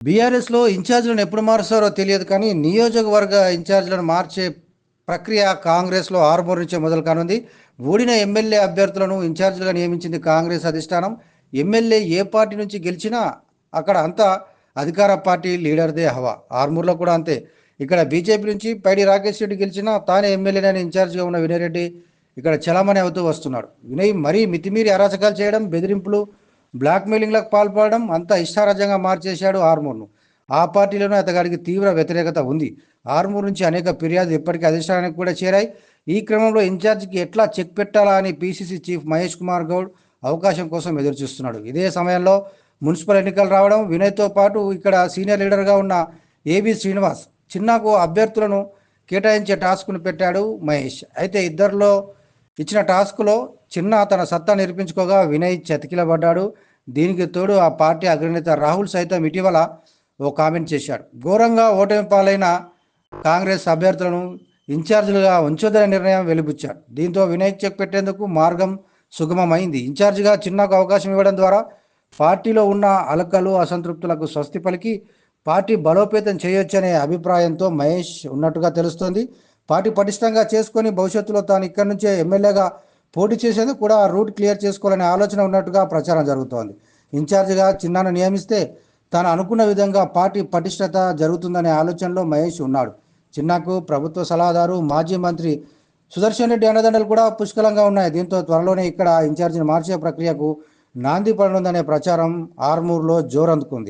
బీఆర్ఎస్‌లో ఇన్ఛార్జ్‌లను ఎప్పుడు మారుస్తారో తెలియదు కానీ, నియోజకవర్గ ఇన్ఛార్జ్‌లను మార్చే ప్రక్రియ కాంగ్రెస్‌లో ఆరుమూరు నుంచే మొదలు కానుంది. ఓడిన ఎమ్మెల్యే అభ్యర్థులను ఇన్ఛార్జ్‌లుగా నియమించింది కాంగ్రెస్ అధిష్టానం. ఎమ్మెల్యే ఏ పార్టీ నుంచి గెలిచినా అక్కడ అంతా అధికార పార్టీ లీడర్‌దే హవా. ఆరుమూరులో కూడా అంతే. ఇక్కడ బీజేపీ నుంచి పైడి రాకేష్ రెడ్డి గెలిచినా తానే ఎమ్మెల్యేనని ఇన్ఛార్జ్‌గా ఉన్న వినయ్ రెడ్డి ఇక్కడ చలామణి అవుతూ వస్తున్నాడు. వినయ్ మరీ మితిమీరి అరాచకాలు చేయడం, బెదిరింపులు, బ్లాక్మెయిలింగ్లకు పాల్పడడం అంతా ఇష్టారాజ్యంగా మార్చేశాడు ఆర్మూర్ను. ఆ పార్టీలోనే అతగాడికి తీవ్ర వ్యతిరేకత ఉంది. ఆర్మూర్ నుంచి అనేక ఫిర్యాదులు ఇప్పటికీ అధిష్టానానికి కూడా చేరాయి. ఈ క్రమంలో ఇన్ఛార్జికి ఎట్లా చెక్ పెట్టాలా అని పీసీసీ చీఫ్ మహేష్ కుమార్ గౌడ్ అవకాశం కోసం ఎదురుచూస్తున్నాడు. ఇదే సమయంలో మున్సిపల్ ఎన్నికలు రావడం, వినయ్తో పాటు ఇక్కడ సీనియర్ లీడర్గా ఉన్న ఏబి శ్రీనివాస్ చిన్నాకు అభ్యర్థులను కేటాయించే టాస్క్ను పెట్టాడు మహేష్. అయితే ఇద్దరిలో ఇచ్చిన టాస్క్లో చిన్న తన సత్తా నిరూపించుకోగా వినయ్ చతికిలబడ్డాడు. దీనికి తోడు ఆ పార్టీ అగ్రనేత రాహుల్ సైతం ఇటీవల ఓ కామెంట్ చేశాడు. ఘోరంగా ఓటమి పాలైన కాంగ్రెస్ అభ్యర్థులను ఇన్ఛార్జీలుగా ఉంచొద్దనే నిర్ణయం వెలిబుచ్చాడు. దీంతో వినయ్ చెక్ పెట్టేందుకు మార్గం సుగమమైంది. ఇన్ఛార్జిగా చిన్నకు అవకాశం ఇవ్వడం ద్వారా పార్టీలో ఉన్న అలకలు, అసంతృప్తులకు స్వస్తి పలికి పార్టీ బలోపేతం చేయొచ్చనే అభిప్రాయంతో మహేష్ ఉన్నట్టుగా తెలుస్తోంది. పార్టీ పటిష్టంగా చేసుకొని భవిష్యత్తులో తాను ఇక్కడి నుంచే ఎమ్మెల్యేగా పోటీ చేసేందుకు కూడా రూట్ క్లియర్ చేసుకోవాలనే ఆలోచన ఉన్నట్టుగా ప్రచారం జరుగుతోంది. ఇన్ఛార్జిగా చిన్నాను నియమిస్తే తాను అనుకున్న విధంగా పార్టీ పటిష్టత జరుగుతుందనే ఆలోచనలో మహేష్ ఉన్నాడు. చిన్నాకు ప్రభుత్వ సలహాదారు, మాజీ మంత్రి సుదర్శన్ రెడ్డి అండదండలు కూడా పుష్కలంగా ఉన్నాయి. దీంతో త్వరలోనే ఇక్కడ ఇన్ఛార్జిని మార్చే ప్రక్రియకు నాంది పడనుందనే ప్రచారం ఆర్మూర్లో జోరందుకుంది.